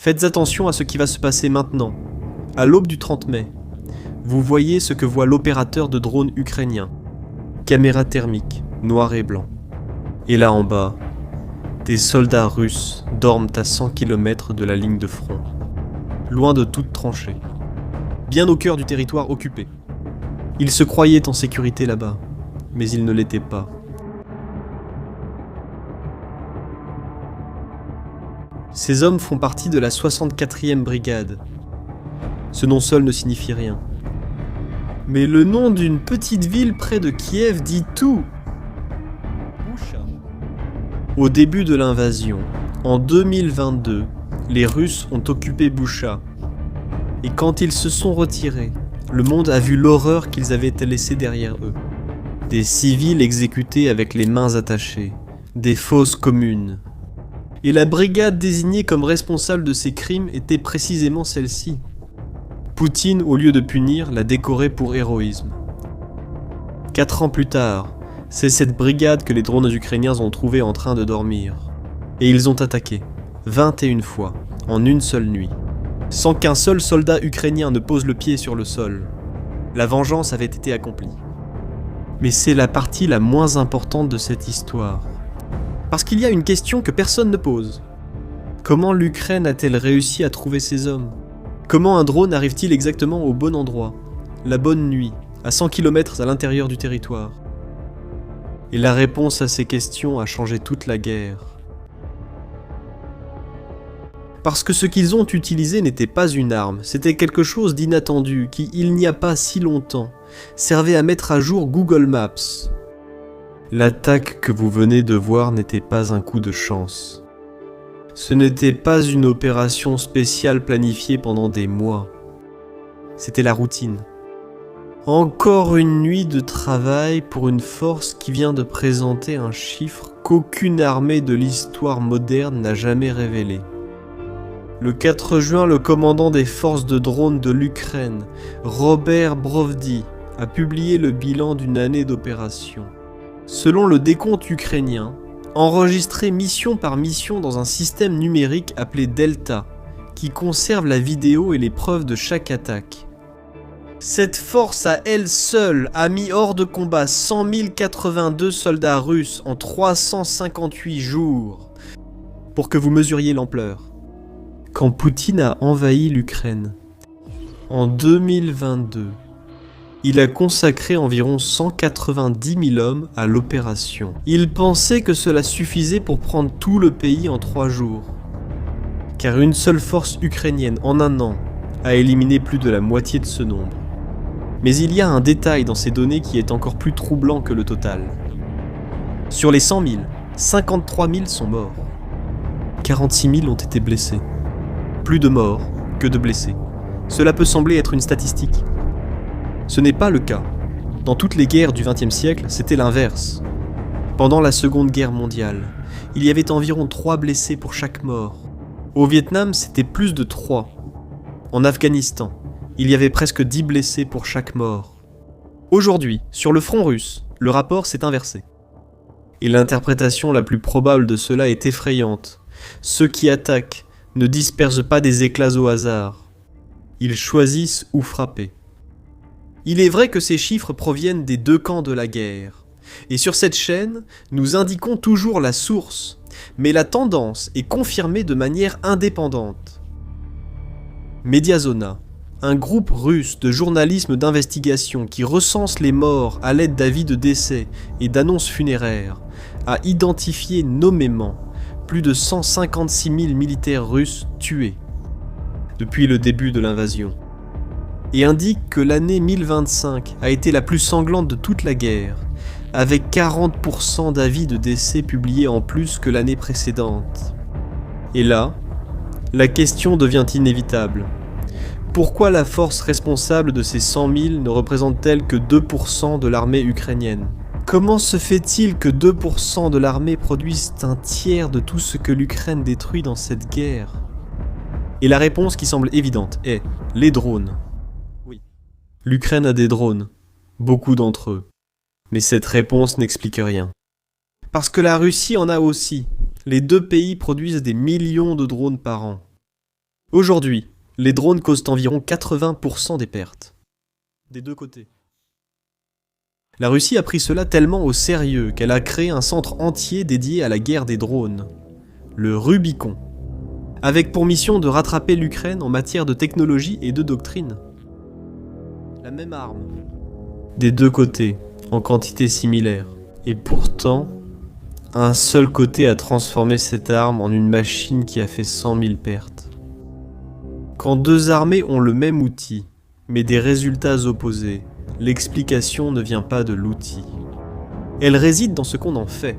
Faites attention à ce qui va se passer maintenant. À l'aube du 30 mai, vous voyez ce que voit l'opérateur de drone ukrainien. Caméra thermique, noir et blanc. Et là en bas, des soldats russes dorment à 100 km de la ligne de front, loin de toute tranchée, bien au cœur du territoire occupé. Ils se croyaient en sécurité là-bas, mais ils ne l'étaient pas. Ces hommes font partie de la 64e brigade. Ce nom seul ne signifie rien. Mais le nom d'une petite ville près de Kiev dit tout. Boutcha. Au début de l'invasion, en 2022, les Russes ont occupé Boutcha. Et quand ils se sont retirés, le monde a vu l'horreur qu'ils avaient laissée derrière eux. Des civils exécutés avec les mains attachées, des fosses communes. Et la brigade désignée comme responsable de ces crimes était précisément celle-ci. Poutine, au lieu de punir, l'a décorée pour héroïsme. 4 ans plus tard, c'est cette brigade que les drones ukrainiens ont trouvée en train de dormir. Et ils ont attaqué, 21 fois, en une seule nuit, sans qu'un seul soldat ukrainien ne pose le pied sur le sol. La vengeance avait été accomplie. Mais c'est la partie la moins importante de cette histoire. Parce qu'il y a une question que personne ne pose. Comment l'Ukraine a-t-elle réussi à trouver ces hommes ? Comment un drone arrive-t-il exactement au bon endroit, la bonne nuit, à 100 km à l'intérieur du territoire ? Et la réponse à ces questions a changé toute la guerre. Parce que ce qu'ils ont utilisé n'était pas une arme, c'était quelque chose d'inattendu qui, il n'y a pas si longtemps, servait à mettre à jour Google Maps. L'attaque que vous venez de voir n'était pas un coup de chance. Ce n'était pas une opération spéciale planifiée pendant des mois. C'était la routine. Encore une nuit de travail pour une force qui vient de présenter un chiffre qu'aucune armée de l'histoire moderne n'a jamais révélé. Le 4 juin, le commandant des forces de drones de l'Ukraine, Robert Brovdi, a publié le bilan d'une année d'opération. Selon le décompte ukrainien, enregistré mission par mission dans un système numérique appelé Delta, qui conserve la vidéo et les preuves de chaque attaque. Cette force à elle seule a mis hors de combat 100 082 soldats russes en 358 jours. Pour que vous mesuriez l'ampleur. Quand Poutine a envahi l'Ukraine, en 2022, il a consacré environ 190 000 hommes à l'opération. Il pensait que cela suffisait pour prendre tout le pays en 3 jours. Car une seule force ukrainienne en un an a éliminé plus de la moitié de ce nombre. Mais il y a un détail dans ces données qui est encore plus troublant que le total. Sur les 100 000, 53 000 sont morts. 46 000 ont été blessés. Plus de morts que de blessés. Cela peut sembler être une statistique. Ce n'est pas le cas. Dans toutes les guerres du XXe siècle, c'était l'inverse. Pendant la Seconde Guerre mondiale, il y avait environ 3 blessés pour chaque mort. Au Vietnam, c'était plus de 3. En Afghanistan, il y avait presque 10 blessés pour chaque mort. Aujourd'hui, sur le front russe, le rapport s'est inversé. Et l'interprétation la plus probable de cela est effrayante. Ceux qui attaquent ne dispersent pas des éclats au hasard. Ils choisissent où frapper. Il est vrai que ces chiffres proviennent des 2 camps de la guerre. Et sur cette chaîne, nous indiquons toujours la source, mais la tendance est confirmée de manière indépendante. Mediazona, un groupe russe de journalisme d'investigation qui recense les morts à l'aide d'avis de décès et d'annonces funéraires, a identifié nommément plus de 156 000 militaires russes tués depuis le début de l'invasion. Et indique que l'année 1025 a été la plus sanglante de toute la guerre, avec 40% d'avis de décès publiés en plus que l'année précédente. Et là, la question devient inévitable. Pourquoi la force responsable de ces 100 000 ne représente-t-elle que 2% de l'armée ukrainienne ? Comment se fait-il que 2% de l'armée produisent un tiers de tout ce que l'Ukraine détruit dans cette guerre ? Et la réponse qui semble évidente est les drones. L'Ukraine a des drones, beaucoup d'entre eux. Mais cette réponse n'explique rien. Parce que la Russie en a aussi. Les 2 pays produisent des millions de drones par an. Aujourd'hui, les drones causent environ 80% des pertes. Des deux côtés. La Russie a pris cela tellement au sérieux qu'elle a créé un centre entier dédié à la guerre des drones, le Rubicon, avec pour mission de rattraper l'Ukraine en matière de technologie et de doctrine. La même arme, des deux côtés, en quantité similaire. Et pourtant, un seul côté a transformé cette arme en une machine qui a fait 100 000 pertes. Quand deux armées ont le même outil, mais des résultats opposés, l'explication ne vient pas de l'outil. Elle réside dans ce qu'on en fait.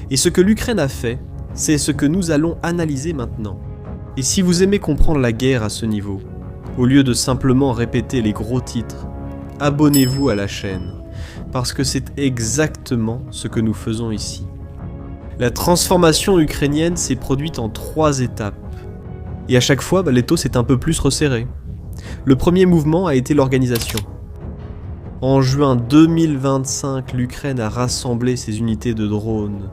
Et ce que l'Ukraine a fait, c'est ce que nous allons analyser maintenant. Et si vous aimez comprendre la guerre à ce niveau, au lieu de simplement répéter les gros titres, abonnez-vous à la chaîne, parce que c'est exactement ce que nous faisons ici. La transformation ukrainienne s'est produite en 3 étapes. Et à chaque fois, l'étau s'est un peu plus resserré. Le premier mouvement a été l'organisation. En juin 2025, l'Ukraine a rassemblé ses unités de drones,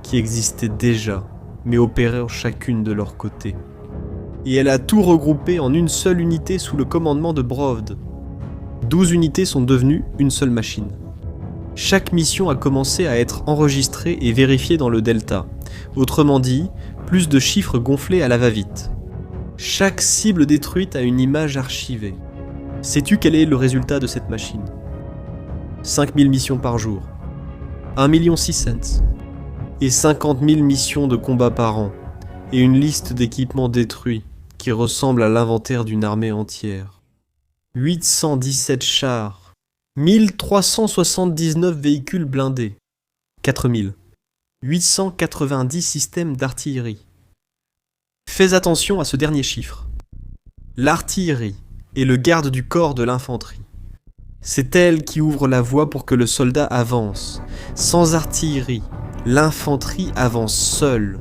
qui existaient déjà, mais opéraient chacune de leur côté. Et elle a tout regroupé en une seule unité sous le commandement de Brovd. 12 unités sont devenues une seule machine. Chaque mission a commencé à être enregistrée et vérifiée dans le Delta. Autrement dit, plus de chiffres gonflés à la va-vite. Chaque cible détruite a une image archivée. Sais-tu quel est le résultat de cette machine ? 5000 missions par jour, 1,6 million et 50 000 missions de combat par an, et une liste d'équipements détruits qui ressemble à l'inventaire d'une armée entière. 817 chars, 1379 véhicules blindés, 4000, 890 systèmes d'artillerie. Fais attention à ce dernier chiffre. L'artillerie est le garde du corps de l'infanterie. C'est elle qui ouvre la voie pour que le soldat avance. Sans artillerie, l'infanterie avance seule.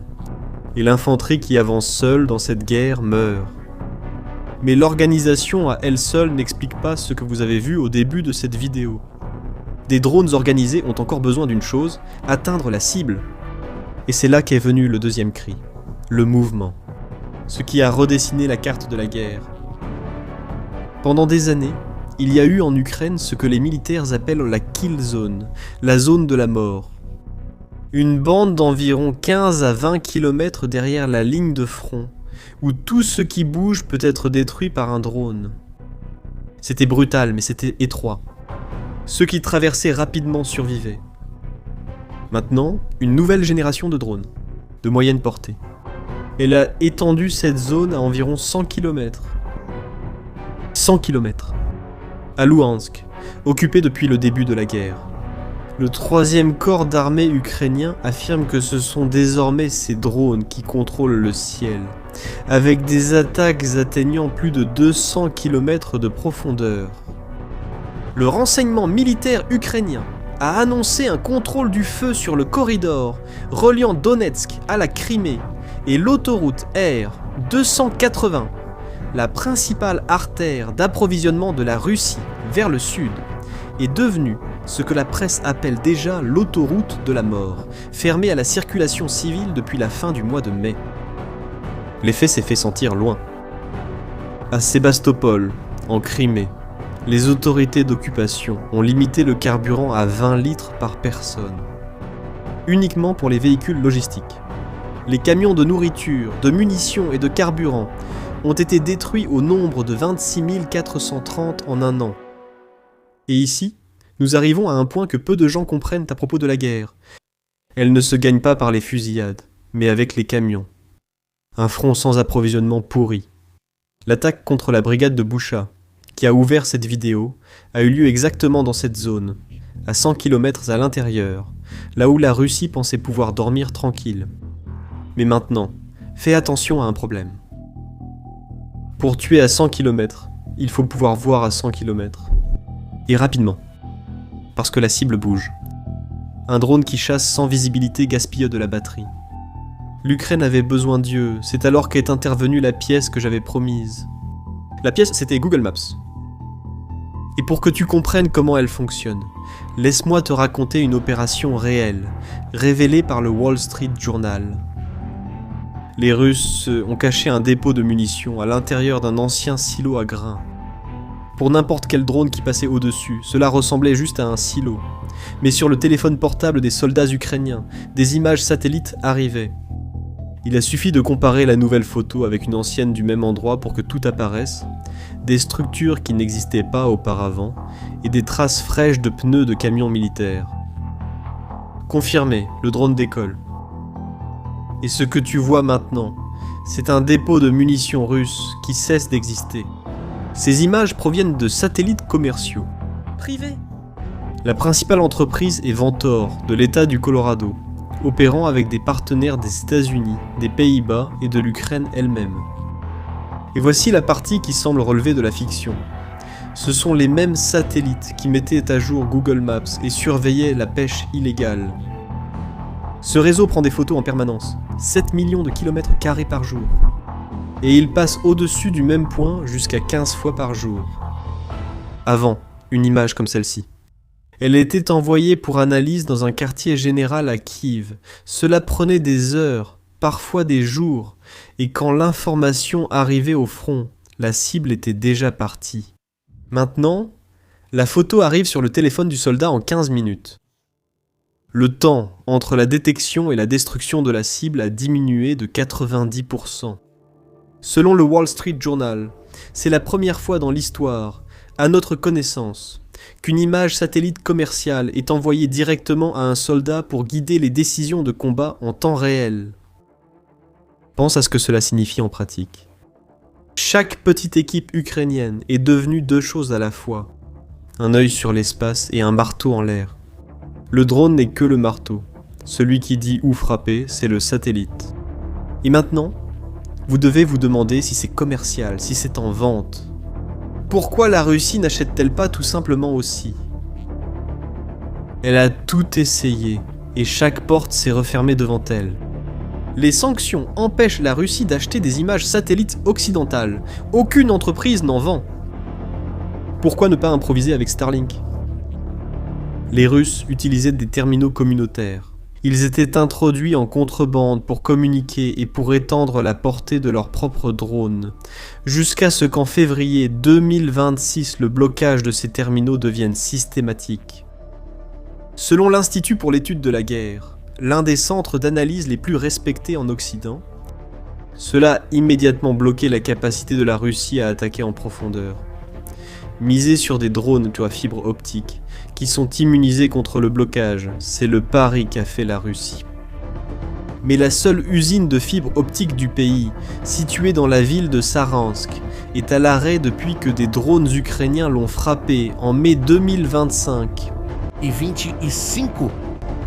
Et l'infanterie qui avance seule dans cette guerre meurt. Mais l'organisation à elle seule n'explique pas ce que vous avez vu au début de cette vidéo. Des drones organisés ont encore besoin d'une chose, atteindre la cible. Et c'est là qu'est venu le deuxième cri, le mouvement. Ce qui a redessiné la carte de la guerre. Pendant des années, il y a eu en Ukraine ce que les militaires appellent la kill zone, la zone de la mort. Une bande d'environ 15 à 20 km derrière la ligne de front, où tout ce qui bouge peut être détruit par un drone. C'était brutal, mais c'était étroit. Ceux qui traversaient rapidement survivaient. Maintenant, une nouvelle génération de drones, de moyenne portée. Elle a étendu cette zone à environ 100 km. 100 km. À Louhansk, occupé depuis le début de la guerre. Le 3e corps d'armée ukrainien affirme que ce sont désormais ces drones qui contrôlent le ciel, avec des attaques atteignant plus de 200 km de profondeur. Le renseignement militaire ukrainien a annoncé un contrôle du feu sur le corridor reliant Donetsk à la Crimée et l'autoroute R280, la principale artère d'approvisionnement de la Russie vers le sud, est devenue ce que la presse appelle déjà l'autoroute de la mort, fermée à la circulation civile depuis la fin du mois de mai. L'effet s'est fait sentir loin. À Sébastopol, en Crimée, les autorités d'occupation ont limité le carburant à 20 litres par personne, uniquement pour les véhicules logistiques. Les camions de nourriture, de munitions et de carburant ont été détruits au nombre de 26 430 en un an. Et ici, nous arrivons à un point que peu de gens comprennent à propos de la guerre. Elle ne se gagne pas par les fusillades, mais avec les camions. Un front sans approvisionnement pourri. L'attaque contre la brigade de Boucha, qui a ouvert cette vidéo, a eu lieu exactement dans cette zone, à 100 km à l'intérieur, là où la Russie pensait pouvoir dormir tranquille. Mais maintenant, fais attention à un problème. Pour tuer à 100 km, il faut pouvoir voir à 100 km. Et rapidement. Parce que la cible bouge. Un drone qui chasse sans visibilité gaspille de la batterie. L'Ukraine avait besoin d'yeux, c'est alors qu'est intervenue la pièce que j'avais promise. La pièce, c'était Google Maps. Et pour que tu comprennes comment elle fonctionne, laisse-moi te raconter une opération réelle, révélée par le Wall Street Journal. Les Russes ont caché un dépôt de munitions à l'intérieur d'un ancien silo à grains. Pour n'importe quel drone qui passait au-dessus, cela ressemblait juste à un silo. Mais sur le téléphone portable des soldats ukrainiens, des images satellites arrivaient. Il a suffi de comparer la nouvelle photo avec une ancienne du même endroit pour que tout apparaisse, des structures qui n'existaient pas auparavant, et des traces fraîches de pneus de camions militaires. Confirmé, le drone décolle. Et ce que tu vois maintenant, c'est un dépôt de munitions russes qui cesse d'exister. Ces images proviennent de satellites commerciaux. Privés. La principale entreprise est Ventor, de l'État du Colorado, opérant avec des partenaires des États-Unis, des Pays-Bas et de l'Ukraine elle-même. Et voici la partie qui semble relever de la fiction. Ce sont les mêmes satellites qui mettaient à jour Google Maps et surveillaient la pêche illégale. Ce réseau prend des photos en permanence, 7 millions de kilomètres carrés par jour. Et il passe au-dessus du même point jusqu'à 15 fois par jour. Avant, une image comme celle-ci. Elle était envoyée pour analyse dans un quartier général à Kiev. Cela prenait des heures, parfois des jours, et quand l'information arrivait au front, la cible était déjà partie. Maintenant, la photo arrive sur le téléphone du soldat en 15 minutes. Le temps entre la détection et la destruction de la cible a diminué de 90%. Selon le Wall Street Journal, c'est la première fois dans l'histoire, à notre connaissance, qu'une image satellite commerciale est envoyée directement à un soldat pour guider les décisions de combat en temps réel. Pense à ce que cela signifie en pratique. Chaque petite équipe ukrainienne est devenue deux choses à la fois. Un œil sur l'espace et un marteau en l'air. Le drone n'est que le marteau. Celui qui dit où frapper, c'est le satellite. Et maintenant, vous devez vous demander si c'est commercial, si c'est en vente. Pourquoi la Russie n'achète-t-elle pas tout simplement aussi ? Elle a tout essayé, et chaque porte s'est refermée devant elle. Les sanctions empêchent la Russie d'acheter des images satellites occidentales. Aucune entreprise n'en vend. Pourquoi ne pas improviser avec Starlink ? Les Russes utilisaient des terminaux communautaires. Ils étaient introduits en contrebande pour communiquer et pour étendre la portée de leurs propres drones, jusqu'à ce qu'en février 2026, le blocage de ces terminaux devienne systématique. Selon l'Institut pour l'étude de la guerre, l'un des centres d'analyse les plus respectés en Occident, cela a immédiatement bloqué la capacité de la Russie à attaquer en profondeur. Miser sur des drones à fibre optique, qui sont immunisés contre le blocage, c'est le pari qu'a fait la Russie. Mais la seule usine de fibre optique du pays, située dans la ville de Saransk, est à l'arrêt depuis que des drones ukrainiens l'ont frappée en mai 2025.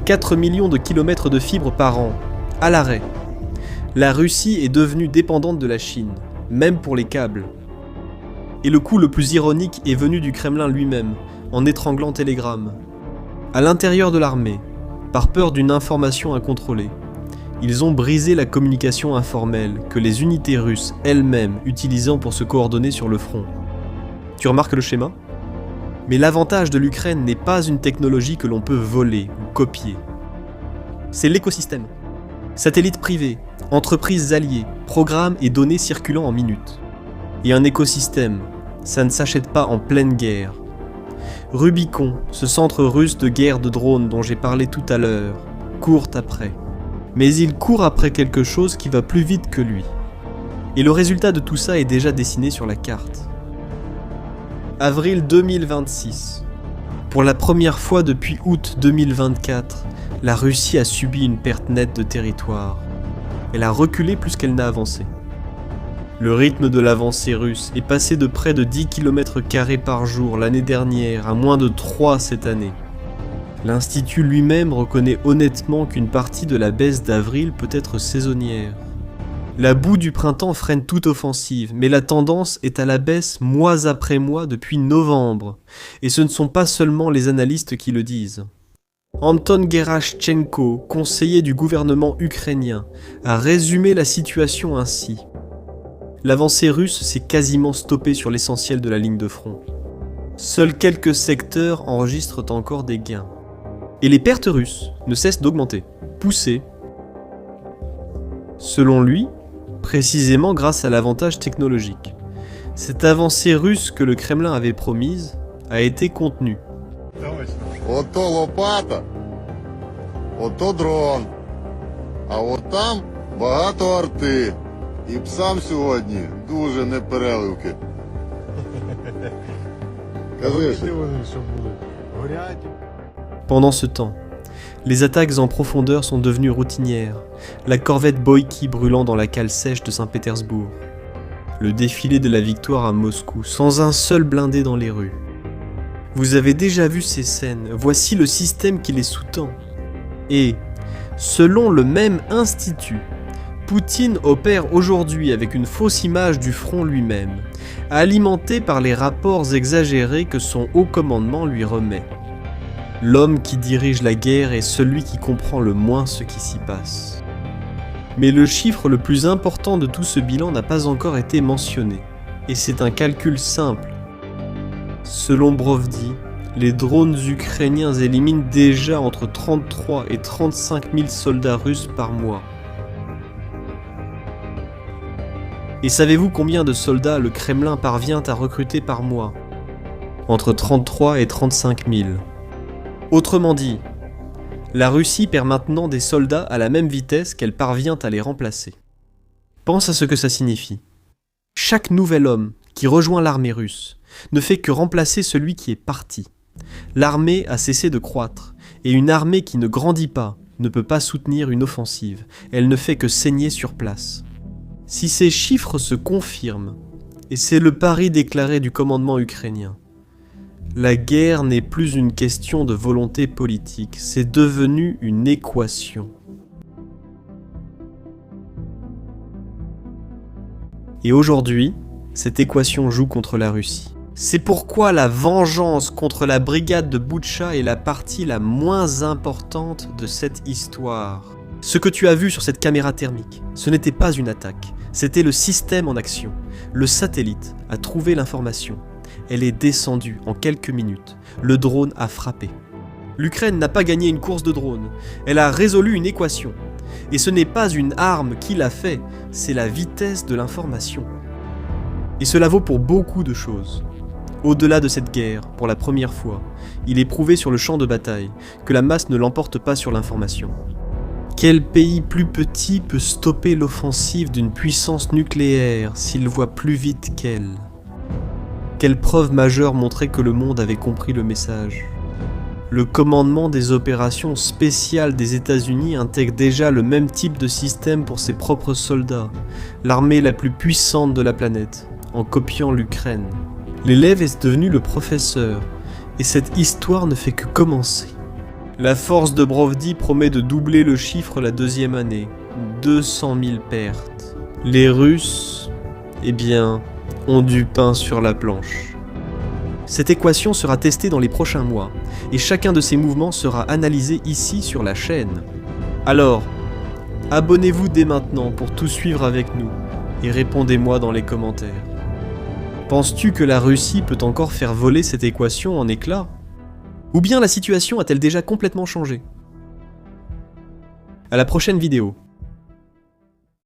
4 millions de kilomètres de fibres par an, à l'arrêt. La Russie est devenue dépendante de la Chine, même pour les câbles. Et le coup le plus ironique est venu du Kremlin lui-même, en étranglant Telegram. À l'intérieur de l'armée, par peur d'une information incontrôlée, ils ont brisé la communication informelle que les unités russes elles-mêmes utilisant pour se coordonner sur le front. Tu remarques le schéma ? Mais l'avantage de l'Ukraine n'est pas une technologie que l'on peut voler ou copier. C'est l'écosystème. Satellites privés, entreprises alliées, programmes et données circulant en minutes. Et un écosystème, ça ne s'achète pas en pleine guerre. Rubicon, ce centre russe de guerre de drones dont j'ai parlé tout à l'heure, court après. Mais il court après quelque chose qui va plus vite que lui. Et le résultat de tout ça est déjà dessiné sur la carte. Avril 2026. Pour la première fois depuis août 2024, la Russie a subi une perte nette de territoire. Elle a reculé plus qu'elle n'a avancé. Le rythme de l'avancée russe est passé de près de 10 km² par jour l'année dernière à moins de 3 cette année. L'Institut lui-même reconnaît honnêtement qu'une partie de la baisse d'avril peut être saisonnière. La boue du printemps freine toute offensive, mais la tendance est à la baisse mois après mois depuis novembre, et ce ne sont pas seulement les analystes qui le disent. Anton Gerashchenko, conseiller du gouvernement ukrainien, a résumé la situation ainsi. L'avancée russe s'est quasiment stoppée sur l'essentiel de la ligne de front. Seuls quelques secteurs enregistrent encore des gains. Et les pertes russes ne cessent d'augmenter, poussées. Selon lui, précisément grâce à l'avantage technologique. Cette avancée russe que le Kremlin avait promise a été contenue. Ото лопата, ото дрон, а от там багато арти. І псам сьогодні дуже непереливки. Кажи ще. Pendant ce temps, les attaques en profondeur sont devenues routinières, la corvette Boïki brûlant dans la cale sèche de Saint-Pétersbourg, le défilé de la victoire à Moscou, sans un seul blindé dans les rues. Vous avez déjà vu ces scènes, voici le système qui les sous-tend. Et, selon le même institut, Poutine opère aujourd'hui avec une fausse image du front lui-même, alimentée par les rapports exagérés que son haut commandement lui remet. L'homme qui dirige la guerre est celui qui comprend le moins ce qui s'y passe. Mais le chiffre le plus important de tout ce bilan n'a pas encore été mentionné, et c'est un calcul simple. Selon Brovdi, les drones ukrainiens éliminent déjà entre 33 et 35 000 soldats russes par mois. Et savez-vous combien de soldats le Kremlin parvient à recruter par mois? Entre 33 et 35 000. Autrement dit, la Russie perd maintenant des soldats à la même vitesse qu'elle parvient à les remplacer. Pense à ce que ça signifie. Chaque nouvel homme qui rejoint l'armée russe ne fait que remplacer celui qui est parti. L'armée a cessé de croître, et une armée qui ne grandit pas ne peut pas soutenir une offensive, elle ne fait que saigner sur place. Si ces chiffres se confirment, et c'est le pari déclaré du commandement ukrainien, la guerre n'est plus une question de volonté politique, c'est devenu une équation. Et aujourd'hui, cette équation joue contre la Russie. C'est pourquoi la vengeance contre la brigade de Boutcha est la partie la moins importante de cette histoire. Ce que tu as vu sur cette caméra thermique, ce n'était pas une attaque, c'était le système en action. Le satellite a trouvé l'information. Elle est descendue en quelques minutes. Le drone a frappé. L'Ukraine n'a pas gagné une course de drone, elle a résolu une équation. Et ce n'est pas une arme qui l'a fait, c'est la vitesse de l'information. Et cela vaut pour beaucoup de choses. Au-delà de cette guerre, pour la première fois, il est prouvé sur le champ de bataille que la masse ne l'emporte pas sur l'information. Quel pays plus petit peut stopper l'offensive d'une puissance nucléaire s'il voit plus vite qu'elle? Quelle preuve majeure montrait que le monde avait compris le message? Le commandement des opérations spéciales des États-Unis intègre déjà le même type de système pour ses propres soldats, l'armée la plus puissante de la planète, en copiant l'Ukraine. L'élève est devenu le professeur, et cette histoire ne fait que commencer. La force de Brovdi promet de doubler le chiffre la deuxième année, 200 000 pertes. Les Russes, eh bien, ont du pain sur la planche. Cette équation sera testée dans les prochains mois, et chacun de ces mouvements sera analysé ici sur la chaîne. Alors, abonnez-vous dès maintenant pour tout suivre avec nous, et répondez-moi dans les commentaires. Penses-tu que la Russie peut encore faire voler cette équation en éclats? Ou bien la situation a-t-elle déjà complètement changé? À la prochaine vidéo.